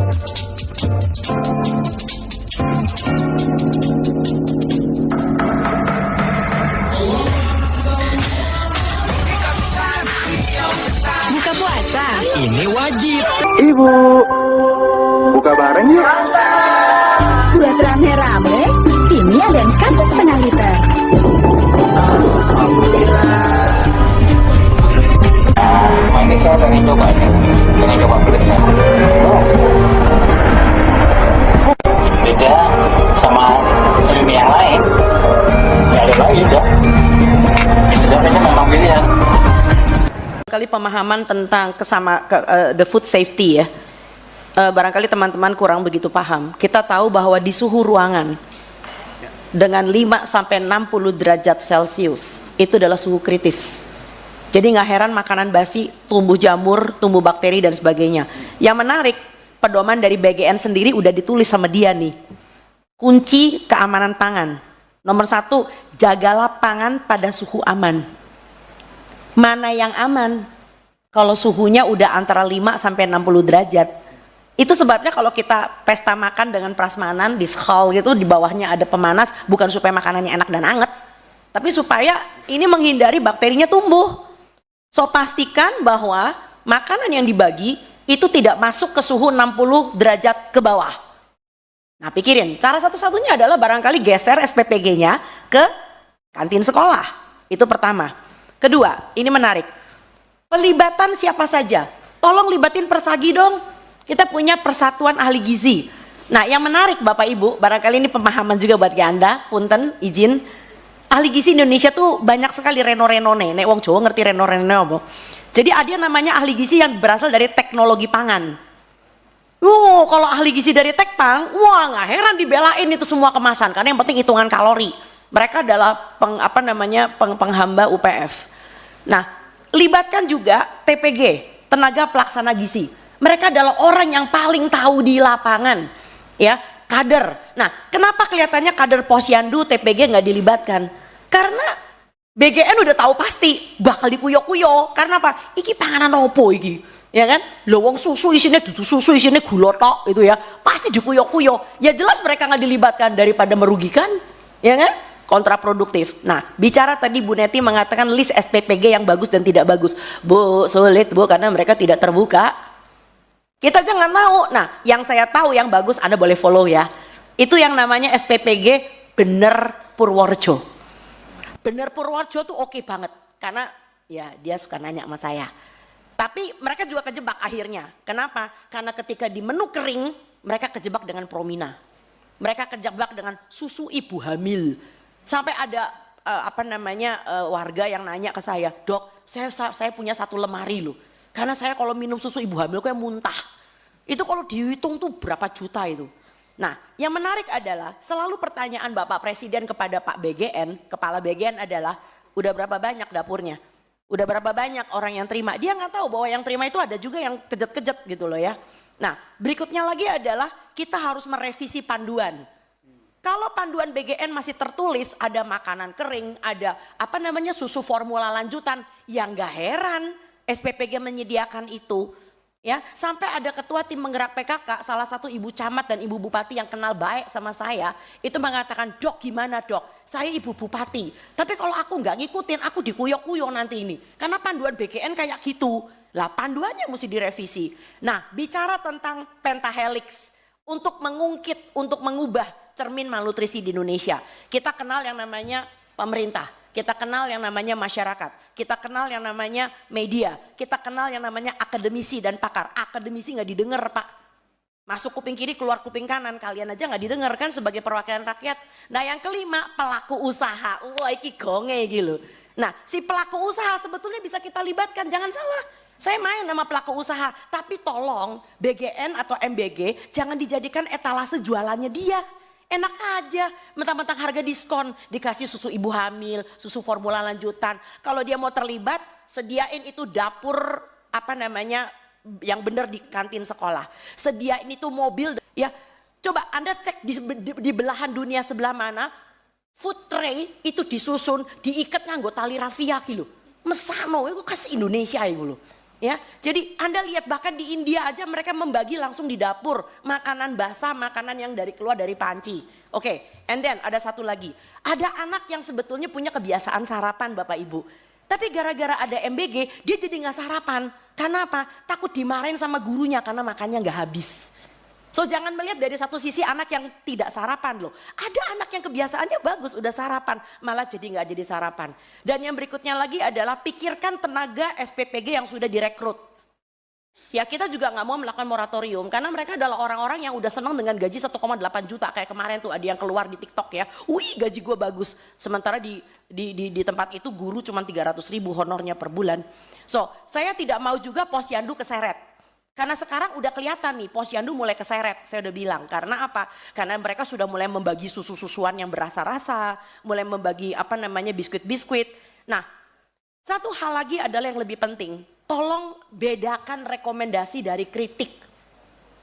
Buka puasa. Ini wajib. Ibu, buka bareng yuk. Buat rame-rame, ini ada yang 1,5 liter. Ini saya pengen coba pedesnya. Beda sama mie yang lain. Nggak ada lagi dok. Itu sebenarnya memang pilihan. Barangkali pemahaman tentang the food safety ya. Barangkali teman-teman kurang begitu paham. Kita tahu bahwa di suhu ruangan dengan 5 sampai 60 derajat Celcius itu adalah suhu kritis. Jadi nggak heran makanan basi, tumbuh jamur, tumbuh bakteri dan sebagainya. Yang menarik, pedoman dari BGN sendiri udah ditulis sama dia nih. Kunci keamanan pangan. Nomor 1, jagalah pangan pada suhu aman. Mana yang aman? Kalau suhunya udah antara 5 sampai 60 derajat. Itu sebabnya kalau kita pesta makan dengan prasmanan di hall gitu, di bawahnya ada pemanas, bukan supaya makanannya enak dan anget, tapi supaya ini menghindari bakterinya tumbuh. So pastikan bahwa makanan yang dibagi itu tidak masuk ke suhu 60 derajat ke bawah. Nah pikirin, cara satu-satunya adalah barangkali geser SPPG-nya ke kantin sekolah. Itu pertama. Kedua, ini menarik. Pelibatan siapa saja? Tolong libatin Persagi dong. Kita punya Persatuan Ahli Gizi. Nah yang menarik Bapak Ibu, barangkali ini pemahaman juga buat Anda, punten, izin. Ahli gizi Indonesia tuh banyak sekali reno-renone, nek wong Jawa ngerti reno-renone apa. Jadi ada namanya ahli gizi yang berasal dari teknologi pangan. Kalau ahli gizi dari Tekpang, wah nggak heran dibelain itu semua kemasan, karena yang penting hitungan kalori. Mereka adalah penghamba UPF. Nah, libatkan juga TPG, tenaga pelaksana gizi. Mereka adalah orang yang paling tahu di lapangan, ya. Kader. Nah, kenapa kelihatannya kader Posyandu TPG nggak dilibatkan? Karena BGN udah tahu pasti bakal dikuyok-kuyok. Karena apa? Iki panganan opo iki, ya kan? Lowong susu isinya dudu susu isinya gula tok itu ya. Pasti dikuyok-kuyok. Ya jelas mereka nggak dilibatkan daripada merugikan, ya kan? Kontraproduktif. Nah, bicara tadi Bu Neti mengatakan list SPPG yang bagus dan tidak bagus. Bu, sulit Bu karena mereka tidak terbuka. Kita jangan tahu. Nah, yang saya tahu yang bagus Anda boleh follow ya. Itu yang namanya SPPG Bener Purworejo. Bener Purworejo tuh oke banget karena ya dia suka nanya sama saya. Tapi mereka juga kejebak akhirnya. Kenapa? Karena ketika di menu kering mereka kejebak dengan Promina. Mereka kejebak dengan susu ibu hamil. Sampai ada warga yang nanya ke saya, "Dok, saya punya satu lemari loh. Karena saya kalau minum susu ibu hamil kayak muntah. Itu kalau dihitung tuh berapa juta itu." Nah yang menarik adalah selalu pertanyaan Bapak Presiden kepada Pak BGN, Kepala BGN adalah udah berapa banyak dapurnya? Udah berapa banyak orang yang terima? Dia nggak tahu bahwa yang terima itu ada juga yang kejet-kejet gitu loh ya. Nah berikutnya lagi adalah kita harus merevisi panduan. Kalau panduan BGN masih tertulis ada makanan kering, ada susu formula lanjutan, yang nggak heran SPPG menyediakan itu, ya. Sampai ada ketua tim menggerak PKK, salah satu ibu camat dan ibu bupati yang kenal baik sama saya, itu mengatakan, "Dok gimana dok? Saya ibu bupati, tapi kalau aku nggak ngikutin, aku dikuyok-kuyok nanti ini." Karena panduan BGN kayak gitu, lah panduannya mesti direvisi. Nah bicara tentang pentahelix, untuk mengungkit, untuk mengubah cermin malnutrisi di Indonesia, kita kenal yang namanya pemerintah. Kita kenal yang namanya masyarakat, kita kenal yang namanya media, kita kenal yang namanya akademisi dan pakar. Akademisi nggak didengar Pak, masuk kuping kiri keluar kuping kanan, kalian aja nggak didengar kan sebagai perwakilan rakyat. Nah yang kelima pelaku usaha, wah iki gonge gitu. Nah si pelaku usaha sebetulnya bisa kita libatkan, jangan salah. Saya main sama pelaku usaha, tapi tolong BGN atau MBG jangan dijadikan etalase jualannya dia. Enak aja, mentang-mentang harga diskon, dikasih susu ibu hamil, susu formula lanjutan. Kalau dia mau terlibat, sediain itu dapur yang benar di kantin sekolah. Sediain itu mobil, ya. Coba Anda cek di belahan dunia sebelah mana, food tray itu disusun, diikat nganggo tali rafia gitu. Mesano, itu khas Indonesia itu loh. Ya, jadi Anda lihat bahkan di India aja mereka membagi langsung di dapur makanan basah, makanan yang keluar dari panci. Oke, and then ada satu lagi, ada anak yang sebetulnya punya kebiasaan sarapan Bapak Ibu, tapi gara-gara ada MBG dia jadi nggak sarapan. Karena apa? Takut dimarahin sama gurunya karena makannya nggak habis. So jangan melihat dari satu sisi anak yang tidak sarapan loh. Ada anak yang kebiasaannya bagus udah sarapan malah jadi nggak jadi sarapan. Dan yang berikutnya lagi adalah pikirkan tenaga SPPG yang sudah direkrut. Ya kita juga nggak mau melakukan moratorium karena mereka adalah orang-orang yang udah senang dengan gaji 1,8 juta kayak kemarin tuh ada yang keluar di TikTok ya. Wih gaji gue bagus. Sementara di tempat itu guru cuma 300.000 honornya per bulan. So saya tidak mau juga posyandu keseret. Karena sekarang udah kelihatan nih posyandu mulai keseret, saya udah bilang. Karena apa? Karena mereka sudah mulai membagi susu-susuan yang berasa-rasa, mulai membagi biskuit-biskuit. Nah, satu hal lagi adalah yang lebih penting, tolong bedakan rekomendasi dari kritik.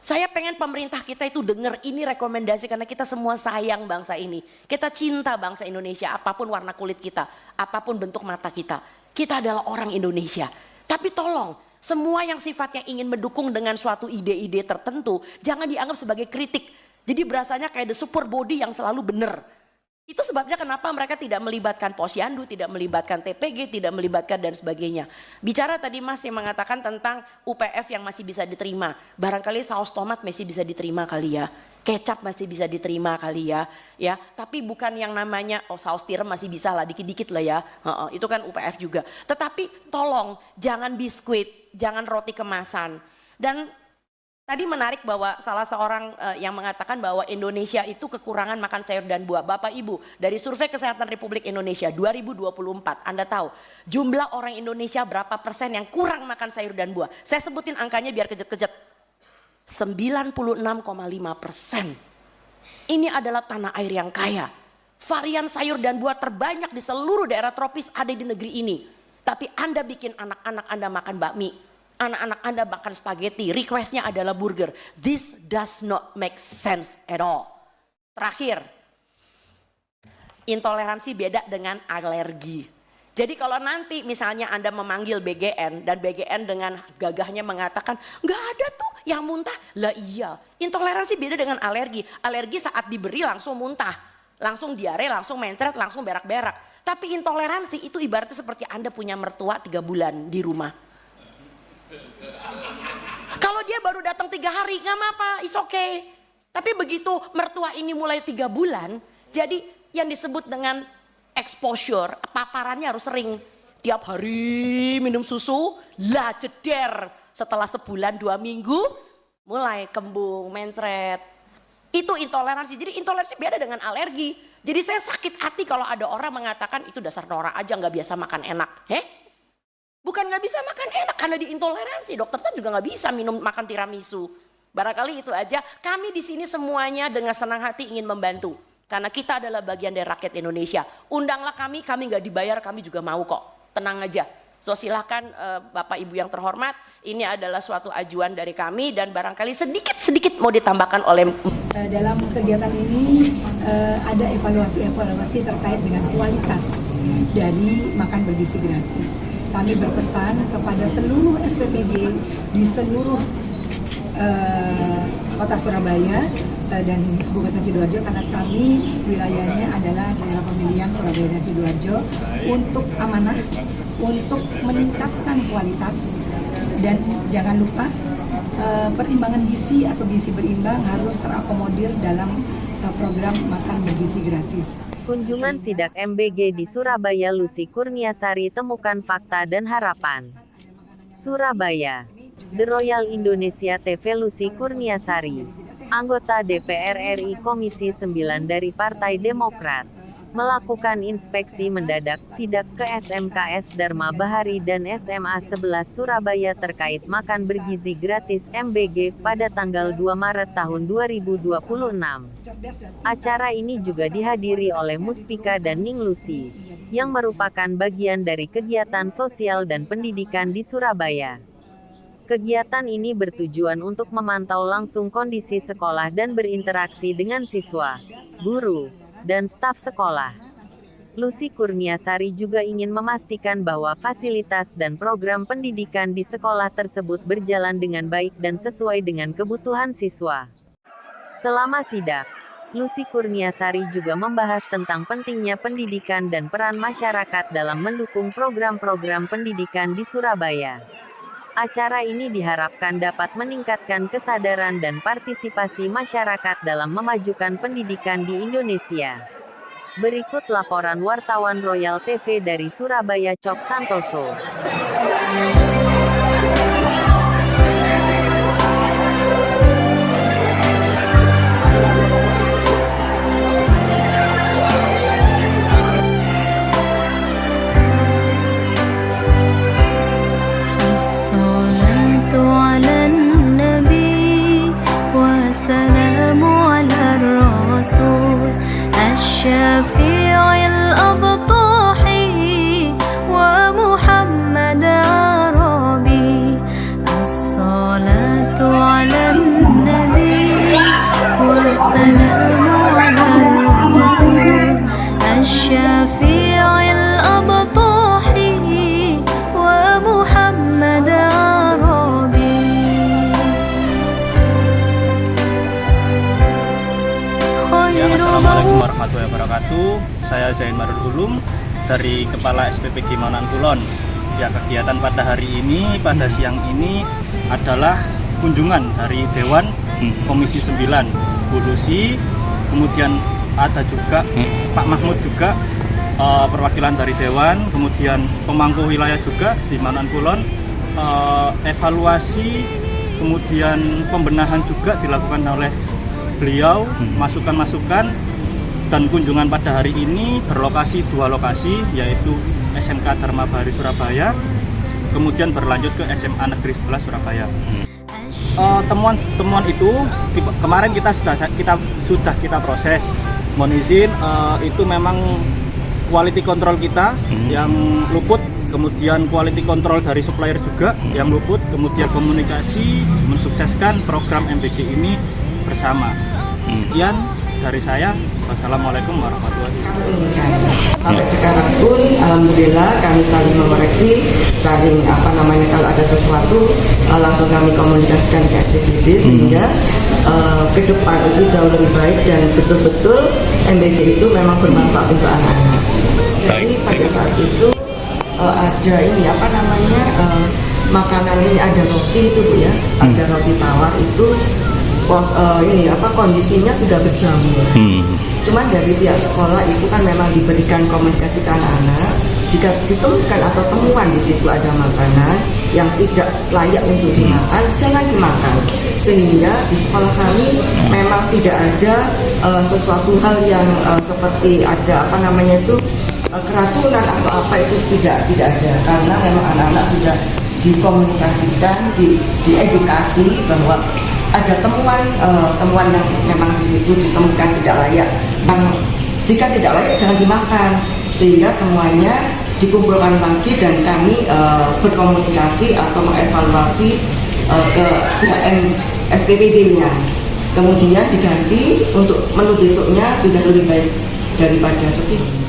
Saya pengen pemerintah kita itu dengar ini rekomendasi karena kita semua sayang bangsa ini. Kita cinta bangsa Indonesia, apapun warna kulit kita, apapun bentuk mata kita. Kita adalah orang Indonesia. Tapi tolong, semua yang sifatnya ingin mendukung dengan suatu ide-ide tertentu, jangan dianggap sebagai kritik. Jadi berasanya kayak the super body yang selalu benar. Itu sebabnya kenapa mereka tidak melibatkan posyandu, tidak melibatkan TPG, tidak melibatkan dan sebagainya. Bicara tadi Mas yang mengatakan tentang UPF yang masih bisa diterima. Barangkali saus tomat masih bisa diterima kali ya. Kecap masih bisa diterima kali ya. Tapi bukan yang namanya saus tiram masih bisa lah dikit-dikit lah ya. Itu kan UPF juga. Tetapi tolong jangan biskuit, jangan roti kemasan. Dan tadi menarik bahwa salah seorang yang mengatakan bahwa Indonesia itu kekurangan makan sayur dan buah. Bapak Ibu, dari Survei Kesehatan Republik Indonesia 2024, Anda tahu jumlah orang Indonesia berapa persen yang kurang makan sayur dan buah? Saya sebutin angkanya biar kejet-kejet. 96,5%. Ini adalah tanah air yang kaya. Varian sayur dan buah terbanyak di seluruh daerah tropis ada di negeri ini. Tapi Anda bikin anak-anak Anda makan bakmi, anak-anak Anda makan spaghetti, requestnya adalah burger. This does not make sense at all. Terakhir, intoleransi beda dengan alergi. Jadi kalau nanti misalnya Anda memanggil BGN dan BGN dengan gagahnya mengatakan nggak ada tuh yang muntah. Lah iya, intoleransi beda dengan alergi. Alergi saat diberi langsung muntah, langsung diare, langsung mencret, langsung berak-berak. Tapi intoleransi itu ibaratnya seperti Anda punya mertua 3 bulan di rumah. Kalau dia baru datang 3 hari nggak apa-apa, it's okay. Tapi begitu mertua ini mulai 3 bulan, jadi yang disebut dengan exposure, paparannya harus sering. Tiap hari minum susu, lah jeder. Setelah sebulan 2 minggu, mulai kembung, mencret. Itu intoleransi. Jadi intoleransi beda dengan alergi. Jadi saya sakit hati kalau ada orang mengatakan itu dasar norak aja nggak biasa makan enak. Bukan nggak bisa makan enak karena diintoleransi. Dokter kan juga nggak bisa makan tiramisu. Barangkali itu aja. Kami di sini semuanya dengan senang hati ingin membantu. Karena kita adalah bagian dari rakyat Indonesia. Undanglah kami nggak dibayar, kami juga mau kok. Tenang aja. So silakan Bapak Ibu yang terhormat, ini adalah suatu ajuan dari kami dan barangkali sedikit mau ditambahkan oleh. Dalam kegiatan ini ada evaluasi terkait dengan kualitas dari makan bergizi gratis. Kami berpesan kepada seluruh SPPG di seluruh kota Surabaya dan Kabupaten Sidoarjo, karena kami wilayahnya adalah daerah pemilihan Surabaya dan Sidoarjo, untuk amanah, untuk meningkatkan kualitas. Dan jangan lupa perimbangan gizi atau gizi berimbang harus terakomodir dalam program makan bergizi gratis. Kunjungan Sidak MBG di Surabaya. Lucy Kurniasari, temukan fakta dan harapan. Surabaya. The Royal Indonesia TV. Lucy Kurniasari, anggota DPR RI Komisi 9 dari Partai Demokrat, melakukan inspeksi mendadak sidak ke SMKS Dharma Bahari dan SMA 11 Surabaya terkait makan bergizi gratis MBG pada tanggal 2 Maret tahun 2026. Acara ini juga dihadiri oleh Muspika dan Ning Lucy, yang merupakan bagian dari kegiatan sosial dan pendidikan di Surabaya. Kegiatan ini bertujuan untuk memantau langsung kondisi sekolah dan berinteraksi dengan siswa, guru, dan staf sekolah. Lucy Kurniasari juga ingin memastikan bahwa fasilitas dan program pendidikan di sekolah tersebut berjalan dengan baik dan sesuai dengan kebutuhan siswa. Selama sidak, Lucy Kurniasari juga membahas tentang pentingnya pendidikan dan peran masyarakat dalam mendukung program-program pendidikan di Surabaya. Acara ini diharapkan dapat meningkatkan kesadaran dan partisipasi masyarakat dalam memajukan pendidikan di Indonesia. Berikut laporan wartawan Royal TV dari Surabaya Cok Santoso. الشفيع الأبطح ومحمد عربي الصلاة على النبي والسلام على الرسول الشفيع الأبطح ومحمد عربي. Assalamualaikum warahmatullahi wabarakatuh. Saya Zain Marul Ulum dari Kepala SPPG Maunan Kulon. Ya, kegiatan pada hari ini, pada siang ini adalah kunjungan dari Dewan Komisi 9 Bu Lucy, kemudian ada juga Pak Mahmud juga, perwakilan dari Dewan, kemudian pemangku wilayah juga di Maunan Kulon. Evaluasi, kemudian pembenahan juga dilakukan oleh beliau, masukan-masukan, dan kunjungan pada hari ini berlokasi 2 lokasi, yaitu SMK Dharma Bahari Surabaya, kemudian berlanjut ke SMA Negeri 11 Surabaya. Temuan itu kemarin sudah kita proses. Mohon izin, itu memang quality control kita yang luput, kemudian quality control dari supplier juga yang luput, kemudian komunikasi mensukseskan program MBG ini bersama. Sekian dari saya. Wassalamualaikum warahmatullahi wabarakatuh. Sampai sekarang pun alhamdulillah kami saling mengoreksi, saling kalau ada sesuatu langsung kami komunikasikan ke SPPD sehingga ke depan itu jauh lebih baik dan betul-betul MBG itu memang bermanfaat untuk anak-anak. Jadi pada saat itu ada ini makanan ini, ada roti itu Bu ya, ada roti tawar itu kondisinya sudah berjamur. Cuman dari pihak sekolah itu kan memang diberikan komunikasi ke anak-anak, jika ditemukan atau temuan di situ ada makanan yang tidak layak untuk dimakan, jangan dimakan. Sehingga di sekolah kami memang tidak ada sesuatu hal yang seperti ada keracunan atau apa, itu tidak ada, karena memang anak-anak sudah dikomunikasikan, diedukasi bahwa ada temuan yang memang di situ ditemukan tidak layak. Jika tidak layak jangan dimakan, sehingga semuanya dikumpulkan lagi dan kami berkomunikasi atau mengevaluasi ke pihak SPPD-nya. Kemudian diganti untuk menu besoknya sudah lebih baik daripada sebelumnya.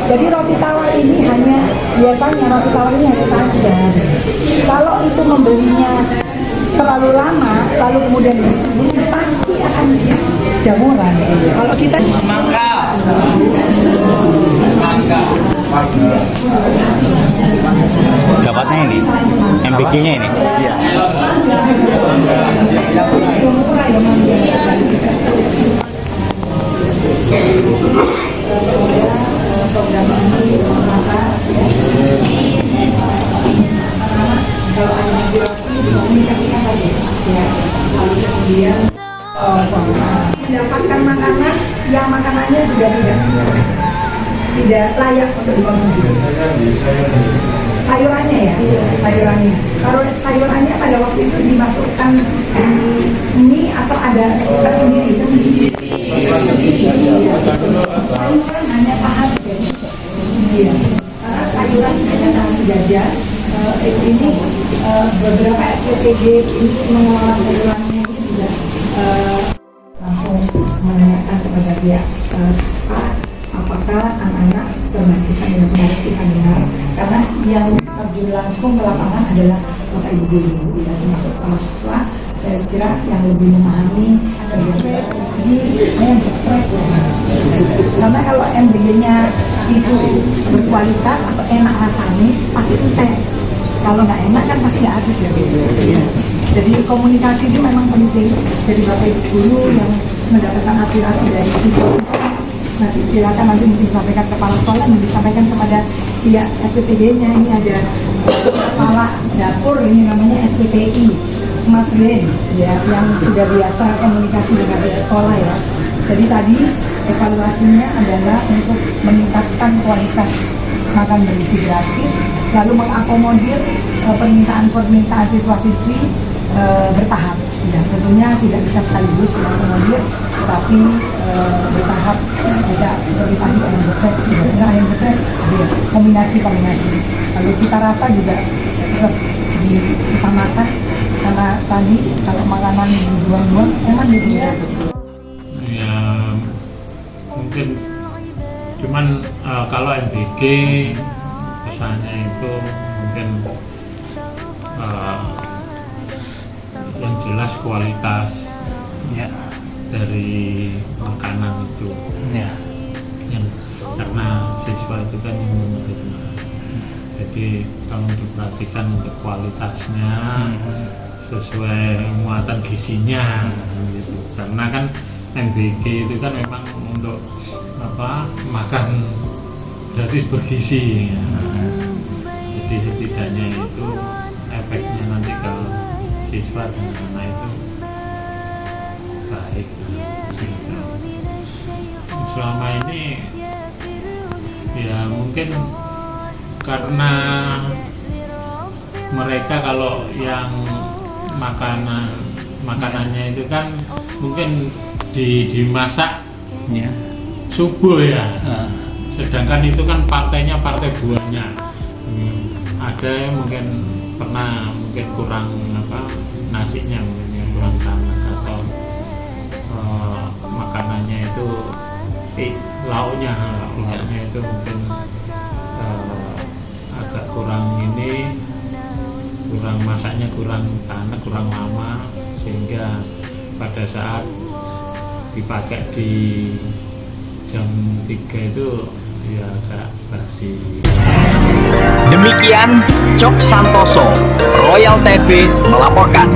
Jadi roti tawar ini biasanya roti tawar ini hanya tagihan. Kalau itu membelinya terlalu lama, lalu kemudian didistribusi, pasti akan jamuran. Kalau kita Dapatnya ini, MBG-nya ini. Iya. program ini kalau ada inspirasi dikomunikasikan saja ya. Lalu kemudian mendapatkan makanan yang makanannya sudah tidak layak untuk dikonsumsi. Sayurannya ya, sayurannya. Kalau sayurannya pada waktu itu dimasukkan mie atau ada sendiri? Sayuran hanya tahap iya. Karena sayuran hanya tahap gajah ini beberapa SPPG ini mengelola salurannya itu juga langsung menanyakan kepada pihak sekolah apakah anak-anak perhatikan yang harus kita dengar, karena yang terjun langsung ke lapangan adalah Bapak Ibu guru, tidak termasuk kepala sekolah. Saya kira yang lebih memahami ini yang berproyek, karena kalau MBG-nya itu berkualitas atau enak rasanya pasti entek, kalau nggak enak kan pasti nggak habis ya. Jadi komunikasi itu memang penting dari Bapak Ibu guru yang mendapatkan aspirasi dari siswa. Nanti silakan nanti mungkin disampaikan kepala sekolah, mungkin disampaikan kepada pihak SPPD-nya. Ini ada kepala dapur, ini namanya SPPI, Mas Len, ya, yang sudah biasa komunikasi dengan pihak sekolah ya. Jadi tadi evaluasinya adalah untuk meningkatkan kualitas makan bergizi gratis, lalu mengakomodir permintaan siswa-siswi bertahap. Ya, tentunya tidak bisa sekaligus diakomodir, tetapi bertahap, tidak seperti tadi ayam geprek, sebenarnya ayam geprek kombinasi. Lalu cita rasa juga tetap diutamakan, karena tadi kalau makanan dibuang-buang emang dia. Ya mungkin cuman kalau MBG pesannya itu mungkin yang jelas kualitas ya dari makanan itu ya, yang karena siswa itu kan yang menerima, jadi tolong diperhatikan untuk kualitasnya sesuai muatan gizinya gitu. Karena kan MBG itu kan memang untuk apa, makan gratis bergizi ya. Jadi setidaknya itu efeknya nanti kalau siswa dan anak itu baik gitu. Selama ini ya mungkin karena mereka kalau yang makanannya itu kan mungkin dimasak ya subuh ya, sedangkan itu kan partainya partai buahnya. Ada yang mungkin pernah kurang apa, nasinya mungkin yang kurang hangat, atau makanannya itu lauknya itu mungkin agak kurang ini, kurang masaknya kurang hangat, kurang lama, sehingga pada saat dipakai di jam 3 itu ya agak basi. Demikian Cok Santoso, Royal TV melaporkan.